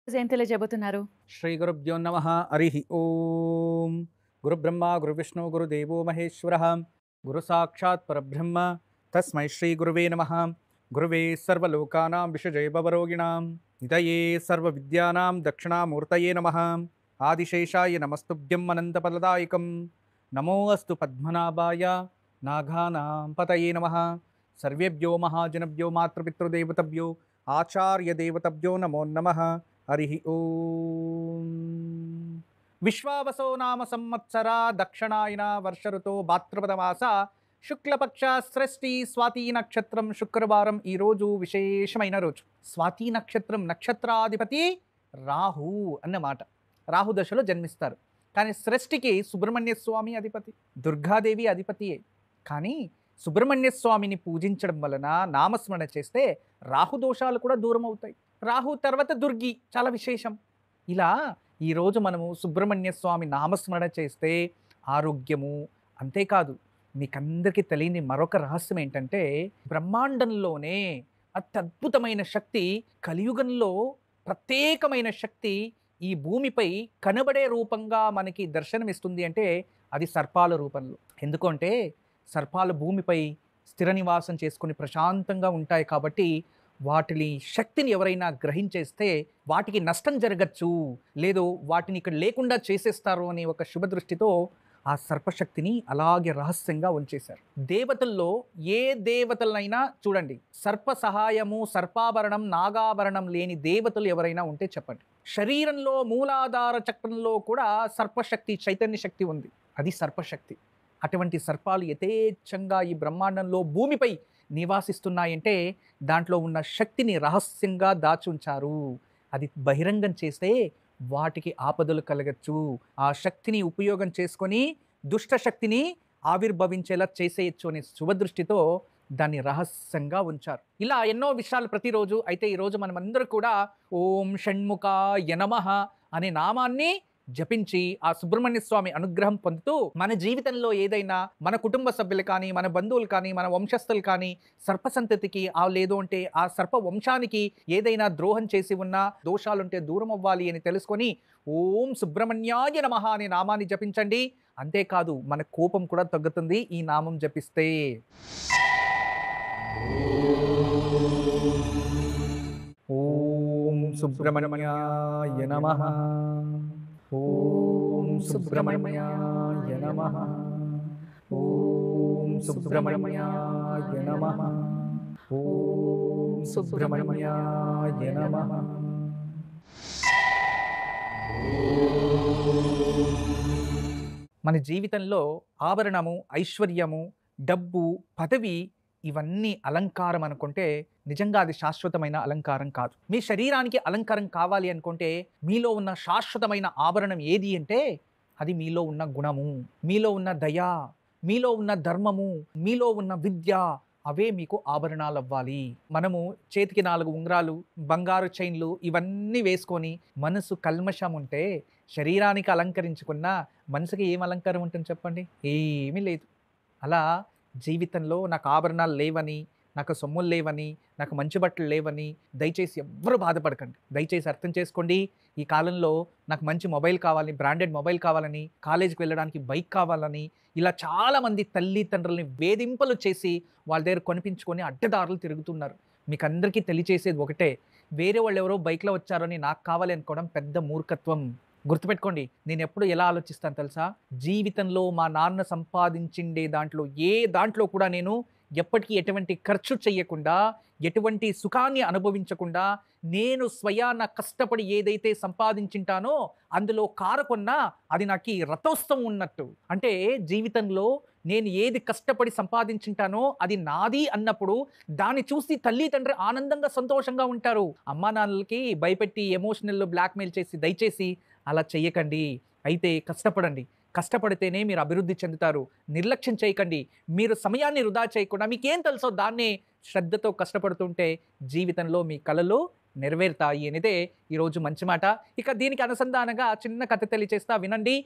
ఏం తెలియజేయబోతున్నారు? శ్రీ గురుభ్యో నమ హరి ఓం గురు బ్రహ్మ గురు విష్ణు గురుదేవో మహేశ్వర గురు సాక్షాత్ పరబ్రహ్మ తస్మై శ్రీ గురువే నమ గురువే సర్వలోకానాం విషజయ భవరోగిణాం నితయే సర్వ విద్యానాం దక్షిణామూర్తయే నమ ఆదిశేషాయ నమస్తుభ్యం అనంతపదదాయకం నమో అస్తు పద్మనాభాయ నాగానాం పతయే నమ సర్వేభ్యో మహాజనభ్యో మాతృపితృదేవతభ్యో ఆచార్యదేవతభ్యో నమో నమః హరి ఓం విశ్వావసో నామ సంవత్సర దక్షిణాయన వర్ష ఋతో భాద్రపద మాస శుక్లపక్ష శ్రేష్ఠి స్వాతి నక్షత్రం శుక్రవారం ఈరోజు విశేషమైన రోజు. స్వాతి నక్షత్రం నక్షత్రాధిపతి రాహు అన్నమాట. రాహు దశలో జన్మిస్తారు. కానీ శ్రేష్ఠికి సుబ్రహ్మణ్య స్వామి అధిపతి, దుర్గాదేవి అధిపతియే. కానీ సుబ్రహ్మణ్య స్వామిని పూజించడం వలన నామస్మరణ చేస్తే రాహు దోషాలు కూడా దూరం అవుతాయి. రాహు తర్వాత దుర్గి చాలా విశేషం. ఇలా ఈరోజు మనము సుబ్రహ్మణ్య స్వామి నామస్మరణ చేస్తే ఆరోగ్యము, అంతేకాదు మీకందరికీ తెలియని మరొక రహస్యం ఏంటంటే బ్రహ్మాండంలోనే అత్యద్భుతమైన శక్తి, కలియుగంలో ప్రత్యేకమైన శక్తి ఈ భూమిపై కనబడే రూపంగా మనకి దర్శనమిస్తుంది అంటే అది సర్పాల రూపంలో. ఎందుకంటే సర్పాలు భూమిపై స్థిర నివాసం చేసుకుని ప్రశాంతంగా ఉంటాయి కాబట్టి వాటిని శక్తిని ఎవరైనా గ్రహించేస్తే వాటికి నష్టం జరగచ్చు, లేదు వాటిని ఇక్కడ లేకుండా చేసేస్తారు అనే ఒక శుభదృష్టితో ఆ సర్పశక్తిని అలాగే రహస్యంగా ఉంచేశారు. దేవతల్లో ఏ దేవతలైనా చూడండి, సర్ప సహాయము, సర్పాభరణం, నాగాభరణం లేని దేవతలు ఎవరైనా ఉంటే చెప్పండి. శరీరంలో మూలాధార చక్రంలో కూడా సర్పశక్తి, చైతన్య శక్తి ఉంది. అది సర్పశక్తి. అటువంటి సర్పాలు యథేచ్ఛంగా ఈ బ్రహ్మాండంలో భూమిపై నివాసిస్తున్నాయంటే దాంట్లో ఉన్న శక్తిని రహస్యంగా దాచుంచారు. అది బహిరంగం చేస్తే వాటికి ఆపదలు కలగచ్చు. ఆ శక్తిని ఉపయోగం చేసుకొని దుష్ట శక్తిని ఆవిర్భవించేలా చేసేయచ్చు అనే శుభదృష్టితో దాన్ని రహస్యంగా ఉంచారు. ఇలా ఎన్నో విషయాలు ప్రతిరోజు. అయితే ఈరోజు మనమందరూ కూడా ఓం షణ్ముఖాయ నమః అనే నామాన్ని జపించి ఆ సుబ్రహ్మణ్య స్వామి అనుగ్రహం పొందుతూ మన జీవితంలో ఏదైనా మన కుటుంబ సభ్యులు కానీ, మన బంధువులు కానీ, మన వంశస్థులు కానీ సర్పసంతతికి లేదు అంటే ఆ సర్ప వంశానికి ఏదైనా ద్రోహం చేసి ఉన్నా, దోషాలుంటే దూరం అవ్వాలి అని తెలుసుకొని ఓం సుబ్రహ్మణ్యాయ నమః అనే నామాన్ని జపించండి. అంతేకాదు మన కోపం కూడా తగ్గుతుంది ఈ నామం జపిస్తే. ఓం సుబ్రహ్మణ్యాయ నమః. ఓం సుబ్రహ్మణ్యాయ నమః. ఓం సుబ్రహ్మణ్యాయ నమః. ఓం సుబ్రహ్మణ్యాయ నమః. మన జీవితంలో ఆభరణము, ఐశ్వర్యము, డబ్బు, పదవి ఇవన్నీ అలంకారం అనుకుంటే నిజంగా అది శాశ్వతమైన అలంకారం కాదు. మీ శరీరానికి అలంకారం కావాలి అనుకుంటే మీలో ఉన్న శాశ్వతమైన ఆభరణం ఏది అంటే అది మీలో ఉన్న గుణము, మీలో ఉన్న దయ, మీలో ఉన్న ధర్మము, మీలో ఉన్న విద్య. అవే మీకు ఆభరణాలు అవ్వాలి. మనము చేతికి 4 ఉంగరాలు, బంగారు చైన్లు ఇవన్నీ వేసుకొని మనసు కల్మషం ఉంటే శరీరానికి అలంకరించుకున్న మనసుకి ఏం అలంకారం ఉంటుంది చెప్పండి? ఏమీ లేదు. అలా జీవితంలో నాకు ఆభరణాలు లేవని, నాకు సొమ్ములు లేవని, నాకు మంచి బట్టలు లేవని దయచేసి ఎవ్వరూ బాధపడకండి. దయచేసి అర్థం చేసుకోండి. ఈ కాలంలో నాకు మంచి మొబైల్ కావాలి, బ్రాండెడ్ మొబైల్ కావాలని, కాలేజీకి వెళ్ళడానికి బైక్ కావాలని ఇలా చాలామంది తల్లిదండ్రులని వేధింపులు చేసి వాళ్ళ దగ్గర కొనిపించుకొని అడ్డదారులు తిరుగుతున్నారు. మీకు అందరికీ తెలియచేసేది ఒకటే, వేరే వాళ్ళు ఎవరో బైక్లో వచ్చారని నాకు కావాలి అనుకోవడం పెద్ద మూర్ఖత్వం. గుర్తుపెట్టుకోండి, నేను ఎప్పుడు ఎలా ఆలోచిస్తాను తెలుసా? జీవితంలో మా నాన్న సంపాదించిండే దాంట్లో ఏ దాంట్లో కూడా నేను ఎప్పటికీ ఎటువంటి ఖర్చు చేయకుండా, ఎటువంటి సుఖాన్ని అనుభవించకుండా నేను స్వయాన కష్టపడి ఏదైతే సంపాదించింటానో అందులో కారకొన్నా అది నాకు రథోత్సవం ఉన్నట్టు. అంటే జీవితంలో నేను ఏది కష్టపడి సంపాదించింటానో అది నాది అన్నప్పుడు దాన్ని చూసి తల్లి తండ్రి ఆనందంగా సంతోషంగా ఉంటారు. అమ్మా నాన్నలకి భయపెట్టి ఎమోషనల్ బ్లాక్మెయిల్ చేసి దయచేసి అలా చెయ్యకండి. అయితే కష్టపడండి. కష్టపడితేనే మీరు అభివృద్ధి చెందుతారు. నిర్లక్ష్యం చేయకండి. మీరు సమయాన్ని వృధా చేయకుండా మీకేం తెలుసో దాన్నే శ్రద్ధతో కష్టపడుతుంటే జీవితంలో మీ కలలు నెరవేరుతాయి అనేదే ఈరోజు మంచి మాట. ఇక దీనికి అనుసంధానంగా చిన్న కథ తెలియచేస్తా, వినండి.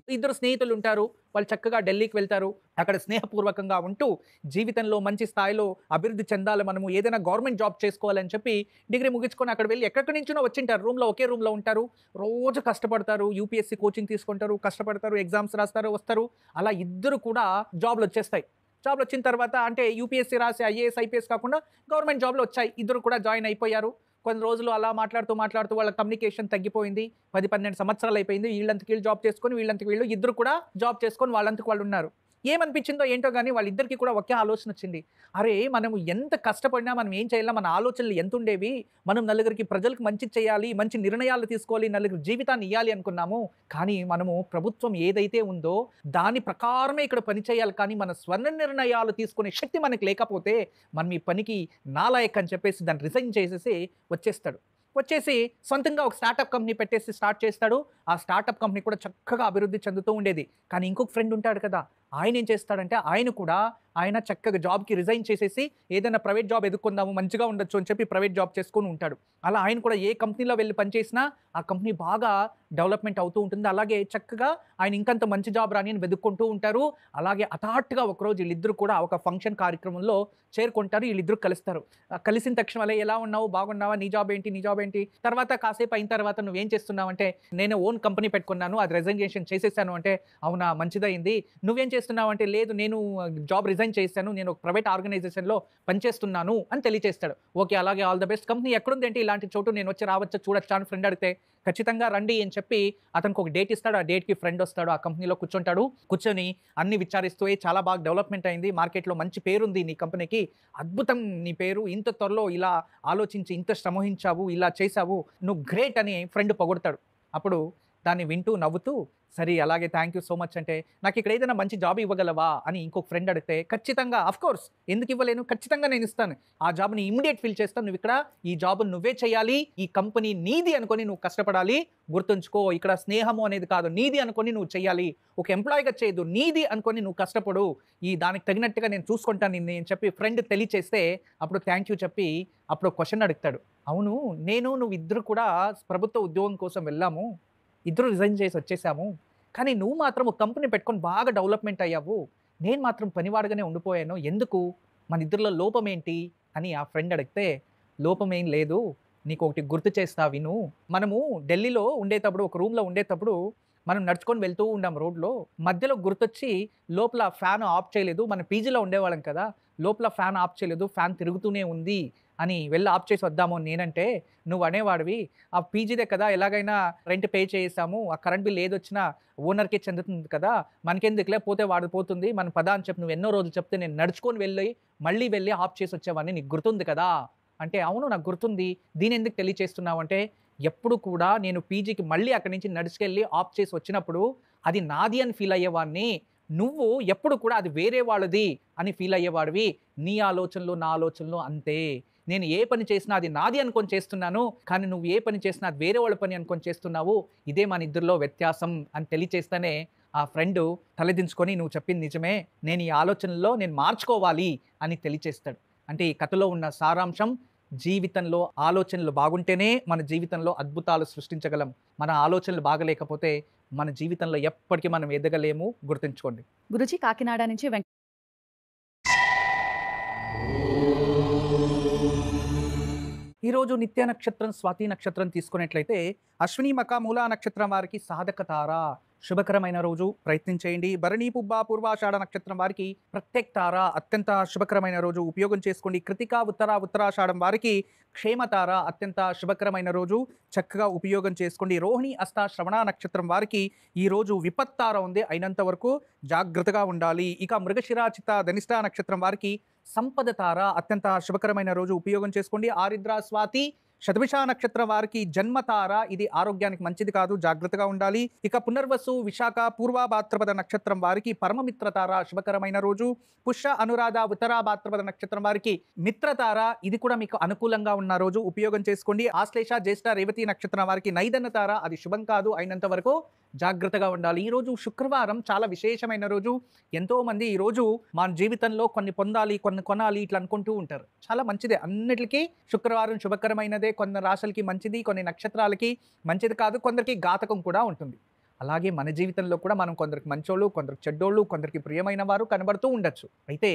ఇద్దరు స్నేహితులు ఉంటారు. వాళ్ళు చక్కగా ఢిల్లీకి వెళ్తారు. అక్కడ స్నేహపూర్వకంగా ఉంటూ జీవితంలో మంచి స్థాయిలో అభివృద్ధి చెందాలి, మనము ఏదైనా గవర్నమెంట్ జాబ్ చేసుకోవాలని చెప్పి డిగ్రీ ముగించుకొని అక్కడ వెళ్ళి ఎక్కడి నుంచినో వచ్చింటారు. ఒకే రూమ్‌లో ఉంటారు. రోజు కష్టపడతారు. యూపీఎస్సీ కోచింగ్ తీసుకుంటారు. కష్టపడతారు. ఎగ్జామ్స్ రాస్తారు, వస్తారు. అలా ఇద్దరు కూడా జాబ్‌లొచ్చేస్తాయి. జాబ్‌లొచ్చిన తర్వాత అంటే యూపీఎస్సీ రాసి ఐఏఎస్, ఐపీఎస్ కాకుండా గవర్నమెంట్ జాబ్‌లు వచ్చాయి. ఇద్దరు కూడా జాయిన్ అయిపోయారు. కొన్ని రోజులు అలా మాట్లాడుతూ వాళ్ళ కమ్యూనికేషన్ తగ్గిపోయింది. 10, 12 సంవత్సరాలు అయిపోయింది. వీళ్ళంతకు వీళ్ళు జాబ్ చేసుకొని, వీళ్ళంతకు వీళ్ళు ఇద్దరు కూడా జాబ్ చేసుకొని వాళ్ళంతకు వాళ్ళు ఉన్నారు. ఏమనిపించిందో ఏంటో గాని వాళ్ళిద్దరికీ కూడా ఒకే ఆలోచన వచ్చింది. అరే! మనము ఎంత కష్టపడినా మనం ఏం చేయాలా? మన ఆలోచనలు ఎంతుండేవి? మనం నలుగురికి ప్రజలకు మంచి చేయాలి, మంచి నిర్ణయాలు తీసుకోవాలి, నలుగురి జీవితాన్ని ఇయ్యాలి అనుకున్నాము. కానీ మనము ప్రభుత్వం ఏదైతే ఉందో దాని ప్రకారమే ఇక్కడ పని చేయాలి. కానీ మన స్వర్ణ నిర్ణయాలు తీసుకునే శక్తి మనకు లేకపోతే మనం ఈ పనికి నాలాయక్ అని చెప్పేసి దాన్ని రిజైన్ చేసేసి వచ్చేస్తాడు. వచ్చేసి సొంతంగా ఒక స్టార్టప్ కంపెనీ పెట్టేసి స్టార్ట్ చేస్తాడు. ఆ స్టార్టప్ కంపెనీ కూడా చక్కగా అభివృద్ధి చెందుతూ ఉండేది. కానీ ఇంకొక ఫ్రెండ్ ఉంటాడు కదా! ఆయన ఏం చేస్తాడంటే ఆయన చక్కగా జాబ్‌కి రిజైన్ చేసేసి ఏదైనా ప్రైవేట్ జాబ్ ఎదుక్కుందాము మంచిగా ఉండొచ్చు అని చెప్పి ప్రైవేట్ జాబ్ చేసుకొని ఉంటాడు. అలా ఆయన కూడా ఏ కంపెనీలో వెళ్లి పనిచేసినా ఆ కంపెనీ బాగా డెవలప్‌మెంట్ అవుతూ ఉంటుంది. అలాగే చక్కగా ఆయన ఇంకంత మంచి జాబ్ రాని అని వెతుక్కుంటూ ఉంటారు. అలాగే హఠాత్తుగా ఒకరోజు వీళ్ళిద్దరూ కూడా ఒక ఫంక్షన్ కార్యక్రమంలో చేరుకుంటారు. వీళ్ళిద్దరూ కలుస్తారు. కలిసిన తక్షణం "అలే ఎలా ఉన్నావు? బాగున్నావా? నీ జాబ్ ఏంటి? నీ జాబ్ ఏంటి?" తర్వాత కాసేపు అయిన తర్వాత "నువ్వేం చేస్తున్నావంటే" "నేను ఓన్ కంపెనీ పెట్టుకున్నాను. అది రిజైనేషన్ చేసేసాను" అంటే "అవునా మంచిదయింది. నువ్వేం చేస్తున్నావంటే" "లేదు నేను జాబ్ రిజైన్ చేశాను. నేను ఒక ప్రైవేట్ ఆర్గనైజేషన్‌లో పనిచేస్తున్నాను" అని తెలియజేస్తాడు. "ఓకే. అలాగే ఆల్ ద బెస్ట్. కంపెనీ ఎక్కడుందేంటి? ఇలాంటి చోటు నేను వచ్చి రావచ్చా? చూడొచ్చా?" అని ఫ్రెండ్ అడిగితే "ఖచ్చితంగా రండి" అని చెప్పి అతనికి ఒక డేట్ ఇస్తాడు. ఆ డేట్‌కి ఫ్రెండ్ వస్తాడు. ఆ కంపెనీలో కూర్చుంటాడు. కూర్చొని అన్ని విచారిస్తూ చాలా బాగా డెవలప్‌మెంట్ అయింది. మార్కెట్‌లో మంచి పేరుంది నీ కంపెనీకి. అద్భుతం నీ పేరు. ఇంత త్వరలో ఇలా ఆలోచించి ఇంత శ్రమవహించావు. ఇలా చేశావు. నువ్వు గ్రేట్ అని ఫ్రెండ్ పొగుడుతాడు. అప్పుడు దాన్ని వింటూ నవ్వుతూ సరే అలాగే థ్యాంక్ యూ సో మచ్ అంటే నాకిక్కడ ఏదైనా మంచి జాబ్ ఇవ్వగలవా అని ఇంకొక ఫ్రెండ్ అడిగితే ఖచ్చితంగా ఆఫ్‌కోర్స్ ఎందుకు ఇవ్వలేను? ఖచ్చితంగా నేను ఇస్తాను. ఆ జాబ్‌ని ఇమ్మీడియేట్ ఫిల్ చేస్తాను. నువ్విక్కడ ఈ జాబ్ నువ్వే చేయాలి. ఈ కంపెనీ నీది అనుకోని నువ్వు కష్టపడాలి. గుర్తుంచుకో ఇక్కడ స్నేహము అనేది కాదు. నీది అనుకోని నువ్వు చేయాలి. ఒక ఎంప్లాయీగా చేయొద్దు. నీది అనుకోని నువ్వు కష్టపడు. దానికి తగినట్టుగా నేను చూసుకుంటాను నిన్ను అని చెప్పి ఫ్రెండ్ తెలియచేస్తే అప్పుడు థ్యాంక్ యూ చెప్పి అప్పుడు క్వెషన్ అడుగుతాడు. అవును నువ్వు ఇద్దరు కూడా ప్రభుత్వ ఉద్యోగం కోసం వెళ్ళాము. ఇద్దరు రిజైన్ చేసి వచ్చేసాము. కానీ నువ్వు మాత్రం ఒక కంపెనీ పెట్టుకొని బాగా డెవలప్‌మెంట్ అయ్యావు. నేను మాత్రం పనివాడిగానే ఉండిపోయాను. ఎందుకు? మన ఇద్దరిలో లోపం ఏంటి? అని ఆ ఫ్రెండ్ అడిగితే, లోపమేం లేదు. నీకొకటి గుర్తు చేస్తా విను. మనము ఢిల్లీలో ఉండేటప్పుడు ఒక రూమ్‌లో ఉండేటప్పుడు మనం నడుచుకొని వెళ్తూ ఉండాం రోడ్‌లో. మధ్యలో గుర్తొచ్చి లోపల ఫ్యాన్ ఆఫ్ చేయలేదు. మనం పీజీలో ఉండేవాళ్ళం కదా! లోపల ఫ్యాన్ ఆఫ్ చేయలేదు. ఫ్యాన్ తిరుగుతూనే ఉంది అని వెళ్ళి ఆఫ్ చేసి వద్దాము అని నేనంటే, నువ్వు అనేవాడివి ఆ పీజీదే కదా! ఎలాగైనా రెంట్ పే చేసేసాము. ఆ కరెంట్ బిల్ ఏదొచ్చినా ఓనర్‌కే చెందుతుంది కదా! మనకెందుకులే పోతే వాడిది పోతుంది. మనం పదా అని చెప్పి నువ్వు ఎన్నో రోజులు చెప్తే నేను నడుచుకొని మళ్ళీ వెళ్ళి ఆఫ్ చేసి వచ్చేవాడిని. నీకు గుర్తుంది కదా! అంటే అవును నాకు గుర్తుంది. దీనెందుకు తెలియచేస్తున్నావు అంటే, ఎప్పుడు కూడా నేను పీజీకి మళ్ళీ అక్కడి నుంచి నడుచుకెళ్ళి ఆఫ్ చేసి వచ్చినప్పుడు అది నాది అని ఫీల్ అయ్యేవాడిని. నువ్వు ఎప్పుడు కూడా అది వేరే వాళ్ళది అని ఫీల్ అయ్యేవాడివి. నీ ఆలోచనలు, నా ఆలోచనలు అంతే. నేను ఏ పని చేసినా అది నాది అనుకోని చేస్తున్నాను. కానీ నువ్వు ఏ పని చేసినా అది వేరే వాళ్ళ పని అనుకోని చేస్తున్నావు. ఇదే మనిద్దరిలో వ్యత్యాసం అని తెలియచేస్తేనే ఆ ఫ్రెండు తలదించుకొని నువ్వు చెప్పింది నిజమే. నేను ఈ ఆలోచనల్లో నేను మార్చుకోవాలి అని తెలియచేస్తాడు. అంటే ఈ కథలో ఉన్న సారాంశం జీవితంలో ఆలోచనలు బాగుంటేనే మన జీవితంలో అద్భుతాలు సృష్టించగలం. మన ఆలోచనలు బాగలేకపోతే మన జీవితంలో ఎప్పటికీ మనం ఎదగలేము. గుర్తుంచుకోండి. గురూజీ కాకినాడ నుంచి ఈరోజు నిత్య నక్షత్రం స్వాతి నక్షత్రం తీసుకున్నట్లయితే అశ్విని మక మూలా నక్షత్రం వారికి సాధక తార శుభకరమైన రోజు ప్రయత్నం చేయండి. భరణి పుబ్బ పూర్వాషాఢ నక్షత్రం వారికి ప్రత్యేక తార అత్యంత శుభకరమైన రోజు ఉపయోగం చేసుకోండి. కృతిక ఉత్తరాషాఢం వారికి క్షేమతార అత్యంత శుభకరమైన రోజు చక్కగా ఉపయోగం చేసుకోండి. రోహిణి అస్త శ్రవణ నక్షత్రం వారికి ఈ రోజు విపత్తార ఉంది, అయినంత వరకు జాగ్రత్తగా ఉండాలి. ఇక మృగశిర చిత్త ధనిష్ట నక్షత్రం వారికి సంపద తార అత్యంత శుభకరమైన రోజు ఉపయోగం చేసుకోండి. ఆరిద్ర స్వాతి శతభిష నక్షత్రం వారికి జన్మతార ఇది ఆరోగ్యానికి మంచిది కాదు, జాగ్రత్తగా ఉండాలి. ఇక పునర్వసు విశాఖ పూర్వభాద్రపద నక్షత్రం వారికి పరమమిత్రతార శుభకరమైన రోజు. పుష్య అనురాధ ఉత్తరాభాద్రపద నక్షత్రం వారికి మిత్రతార ఇది కూడా మీకు అనుకూలంగా ఉన్న రోజు ఉపయోగం చేసుకోండి. ఆశ్లేష జ్యేష్ఠ రేవతి నక్షత్రం వారికి నైదన్న తార అది శుభం కాదు, అయినంత వరకు జాగ్రత్తగా ఉండాలి. ఈ రోజు శుక్రవారం చాలా విశేషమైన రోజు. ఎంతో మంది ఈ రోజు మన జీవితంలో కొన్ని పొందాలి, కొన్ని కొనాలి ఇట్లా అనుకుంటూ ఉంటారు. చాలా మంచిదే, అన్నిటికీ శుక్రవారం శుభకరమైనదే. కొన్ని రాశులకి మంచిది, కొన్ని నక్షత్రాలకి మంచిది కాదు, కొందరికి ఘాతకం కూడా ఉంటుంది. అలాగే మన జీవితంలో కూడా మనం కొందరికి మంచోళ్ళు, కొందరికి చెడ్డోళ్ళు, కొందరికి ప్రియమైన వారు కనబడుతూ ఉండొచ్చు. అయితే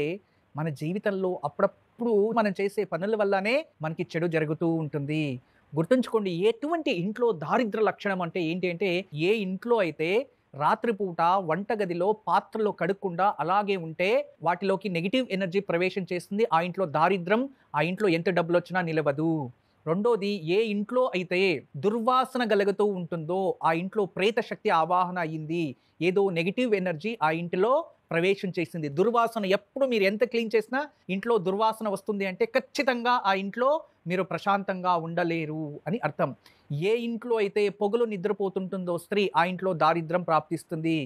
మన జీవితంలో అప్పుడప్పుడు మనం చేసే పనుల వల్లనే మనకి చెడు జరుగుతూ ఉంటుంది. గుర్తుంచుకోండి, ఎటువంటి ఇంట్లో దారిద్ర్య లక్షణం అంటే ఏంటి అంటే, ఏ ఇంట్లో అయితే రాత్రిపూట వంటగదిలో పాత్రలు కడుక్కుండా అలాగే ఉంటే వాటిలోకి నెగెటివ్ ఎనర్జీ ప్రవేశం చేస్తుంది. ఆ ఇంట్లో దారిద్ర్యం, ఆ ఇంట్లో ఎంత డబ్బులొచ్చినా నిలవదు. రెండోది, ఏ ఇంట్లో అయితే దుర్వాసన కలుగుతూ ఉంటుందో ఆ ఇంట్లో ప్రేత శక్తి ఆవాహన అయ్యింది. ఏదో నెగెటివ్ ఎనర్జీ ఆ ఇంటిలో ప్రవేశం చేసింది. దుర్వాసన ఎప్పుడు మీరు ఎంత క్లీన్ చేసినా ఇంట్లో దుర్వాసన వస్తుంది అంటే ఖచ్చితంగా ఆ ఇంట్లో మీరు ప్రశాంతంగా ఉండలేరు అని అర్థం. ఏ ఇంట్లో అయితే పొగలు నిద్రపోతుంటుందో స్త్రీ, ఆ ఇంట్లో దారిద్ర్యం ప్రాప్తిస్తుంది.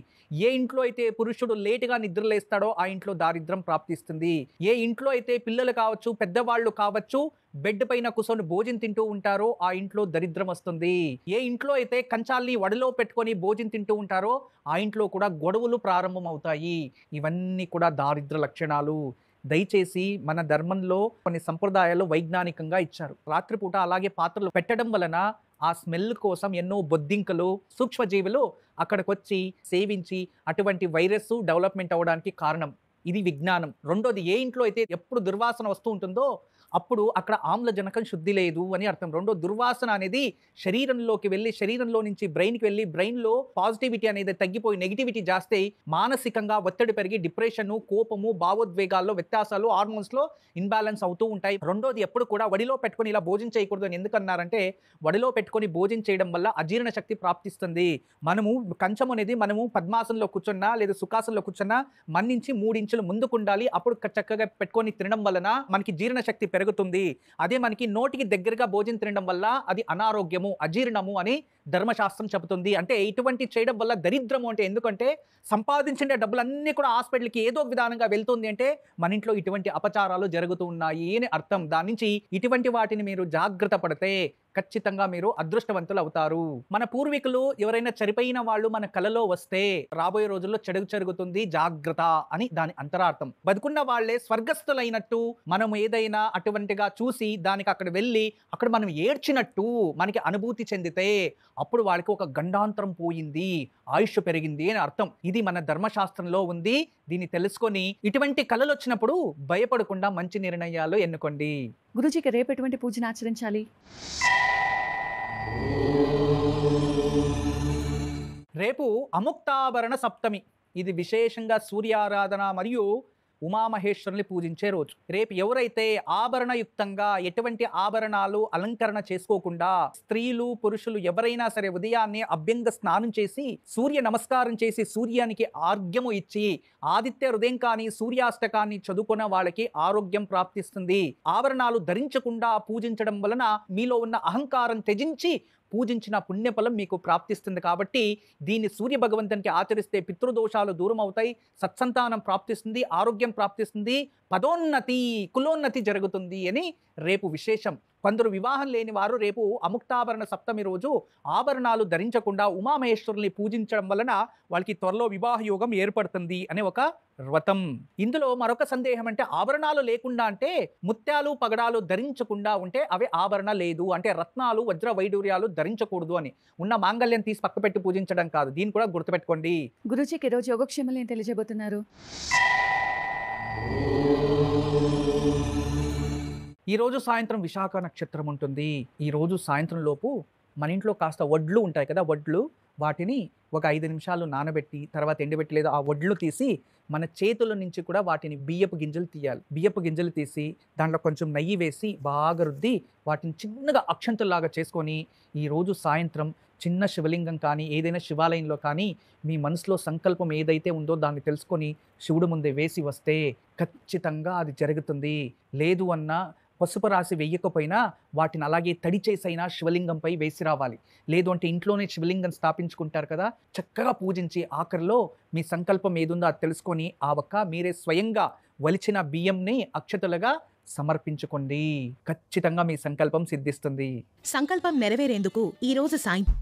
ఏ ఇంట్లో అయితే పురుషుడు లేటుగా నిద్రలేస్తాడో ఆ ఇంట్లో దారిద్ర్యం ప్రాప్తిస్తుంది. ఏ ఇంట్లో అయితే పిల్లలు కావచ్చు, పెద్దవాళ్ళు కావచ్చు, బెడ్ పైన కూర్చొని భోజనం తింటూ ఉంటారో ఆ ఇంట్లో దరిద్రం వస్తుంది. ఏ ఇంట్లో అయితే కంచాల్ని వడిలో పెట్టుకొని భోజనం తింటూ ఉంటారో ఆ ఇంట్లో కూడా గొడవలు ప్రారంభం అవుతాయి. ఇవన్నీ కూడా దారిద్ర్య లక్షణాలు. దయచేసి మన ధర్మంలో కొన్ని సంప్రదాయాలు వైజ్ఞానికంగా ఇచ్చారు. రాత్రిపూట అలాగే పాత్రలు పెట్టడం వలన ఆ స్మెల్ కోసం ఎన్నో బొద్దింకలు, సూక్ష్మజీవులు అక్కడికొచ్చి సేవించి అటువంటి వైరస్ డెవలప్మెంట్ అవ్వడానికి కారణం. ఇది విజ్ఞానం. రెండోది, ఏ ఇంట్లో అయితే ఎప్పుడు దుర్వాసన వస్తూ ఉంటుందో అప్పుడు అక్కడ ఆమ్లజనకం శుద్ధి లేదు అని అర్థం. రెండో, దుర్వాసన అనేది శరీరంలోకి వెళ్ళి శరీరంలో నుంచి బ్రెయిన్కి వెళ్ళి బ్రెయిన్లో పాజిటివిటీ అనేది తగ్గిపోయి నెగిటివిటీ జాస్తే మానసికంగా ఒత్తిడి పెరిగి డిప్రెషన్, కోపము, భావోద్వేగాల్లో వ్యత్యాసాలు, హార్మోన్స్లో ఇన్బ్యాలెన్స్ అవుతూ ఉంటాయి. రెండోది, ఎప్పుడు కూడా వడిలో పెట్టుకొని ఇలా భోజనం చేయకూడదు అని ఎందుకన్నారంటే, వడిలో పెట్టుకొని భోజనం చేయడం వల్ల అజీర్ణ శక్తి ప్రాప్తిస్తుంది. మనము కంచం అనేది మనము పద్మాసనంలో కూర్చున్నా లేదా సుఖాసనంలో కూర్చున్నా మన్నించి 3 ఇంచులు ముందుకు ఉండాలి. అప్పుడు చక్కగా పెట్టుకొని తినడం వలన మనకి జీర్ణ శక్తి పెరుగుతుంది. అదే మనకి నోటికి దగ్గరగా భోజనం తినడం వల్ల అది అనారోగ్యము, అజీర్ణము అని ధర్మశాస్త్రం చెబుతుంది. అంటే ఇటువంటి చేయడం వల్ల దరిద్రము అంటే ఎందుకంటే సంపాదించిన డబ్బులన్నీ కూడా హాస్పిటల్కి ఏదో విధానంగా వెళ్తుంది అంటే మన ఇంట్లో ఇటువంటి అపచారాలు జరుగుతూ ఉన్నాయి అని అర్థం. దాని నుంచి ఇటువంటి వాటిని మీరు జాగ్రత్త పడితే ఖచ్చితంగా మీరు అదృష్టవంతులు అవుతారు. మన పూర్వీకులు ఎవరైనా చనిపోయిన వాళ్ళు మన కలలో వస్తే రాబోయే రోజుల్లో చెడు జరుగుతుంది, జాగ్రత్త అని దాని అంతరార్థం. బతుకున్న వాళ్ళే స్వర్గస్థులైనట్టు మనం ఏదైనా అటువంటిగా చూసి దానికి అక్కడ వెళ్ళి అక్కడ మనం ఏడ్చినట్టు మనకి అనుభూతి చెందితే అప్పుడు వాళ్ళకి ఒక గండాంతరం పోయింది, ఆయుష్ పెరిగింది అని అర్థం. ఇది మన ధర్మశాస్త్రంలో ఉంది. దీన్ని తెలుసుకొని ఇటువంటి కళలు వచ్చినప్పుడు భయపడకుండా మంచి నిర్ణయాలు ఎన్నుకోండి. గురూజీకి రేపు ఎటువంటి పూజను ఆచరించాలి? రేపు అముక్తాభరణ సప్తమి. ఇది విశేషంగా సూర్యారాధన మరియు ఉమామహేశ్వరుని పూజించే రోజు. రేపు ఎవరైతే ఆభరణయుక్తంగా ఎటువంటి ఆభరణాలు అలంకరణ చేసుకోకుండా స్త్రీలు, పురుషులు ఎవరైనా సరే ఉదయాన్నే అభ్యంగ స్నానం చేసి సూర్య నమస్కారం చేసి సూర్యానికి ఆర్ఘ్యము ఇచ్చి ఆదిత్య హృదయం కానీ సూర్యాష్టకాన్ని చదువుకున్న వాళ్ళకి ఆరోగ్యం ప్రాప్తిస్తుంది. ఆభరణాలు ధరించకుండా పూజించడం వలన మీలో ఉన్న అహంకారం త్యజించి పూజించిన పుణ్యఫలం మీకు ప్రాప్తిస్తుంది. కాబట్టి దీన్ని సూర్య భగవంతునికి ఆచరిస్తే పితృదోషాలు దూరం అవుతాయి, సత్సంతానం ప్రాప్తిస్తుంది, ఆరోగ్యం ప్రాప్తిస్తుంది, పదోన్నతి, కులోన్నతి జరుగుతుంది అని రేపు విశేషం. కొందరు వివాహం లేని వారు రేపు అముక్తాభరణ సప్తమి రోజు ఆభరణాలు ధరించకుండా ఉమామహేశ్వరుని పూజించడం వలన వాళ్ళకి త్వరలో వివాహ యోగం ఏర్పడుతుంది అనే ఒక వ్రతం. ఇందులో మరొక సందేహం అంటే ఆభరణాలు లేకుండా అంటే ముత్యాలు, పగడాలు ధరించకుండా ఉంటే అవి ఆభరణ లేదు అంటే రత్నాలు, వజ్ర వైడూర్యాలు ధరించకూడదు అని. ఉన్న మాంగళ్యం తీసి పక్క పెట్టి పూజించడం కాదు. దీన్ని కూడా గుర్తుపెట్టుకోండి. గురూజీకి ఈరోజు యోగక్షేమాలు ఏం తెలియజేయబోతున్నారు? ఈరోజు సాయంత్రం విశాఖ నక్షత్రం ఉంటుంది. ఈరోజు సాయంత్రం లోపు మన ఇంట్లో కాస్త వడ్లు ఉంటాయి కదా, వడ్లు, వాటిని ఒక 5 నిమిషాలు నానబెట్టి తర్వాత ఎండబెట్టి లేదా ఆ వడ్లు తీసి మన చేతుల నుంచి కూడా వాటిని బియ్యపు గింజలు తీయాలి. బియ్యపు గింజలు తీసి దాంట్లో కొంచెం నెయ్యి వేసి బాగా రుద్ది వాటిని చిన్నగా అక్షంతుల్లాగా చేసుకొని ఈరోజు సాయంత్రం చిన్న శివలింగం కానీ ఏదైనా శివాలయంలో కానీ మీ మనసులో సంకల్పం ఏదైతే ఉందో దాన్ని తెలుసుకొని శివుడు ముందే వేసి వస్తే ఖచ్చితంగా అది జరుగుతుంది. లేదు అన్నా పసుపు రాసి వెయ్యకపోయినా వాటిని అలాగే తడి చేసైనా శివలింగంపై వేసి రావాలి. లేదు అంటే ఇంట్లోనే శివలింగం స్థాపించుకుంటారు కదా, చక్కగా పూజించి ఆఖరిలో మీ సంకల్పం ఏదుందో అది తెలుసుకొని ఆ ఒక్క మీరే స్వయంగా వలిచిన బియ్యంని అక్షతలుగా సమర్పించుకోండి. ఖచ్చితంగా మీ సంకల్పం సిద్ధిస్తుంది. సంకల్పం నెరవేరేందుకు ఈ రోజు సాయంత్రం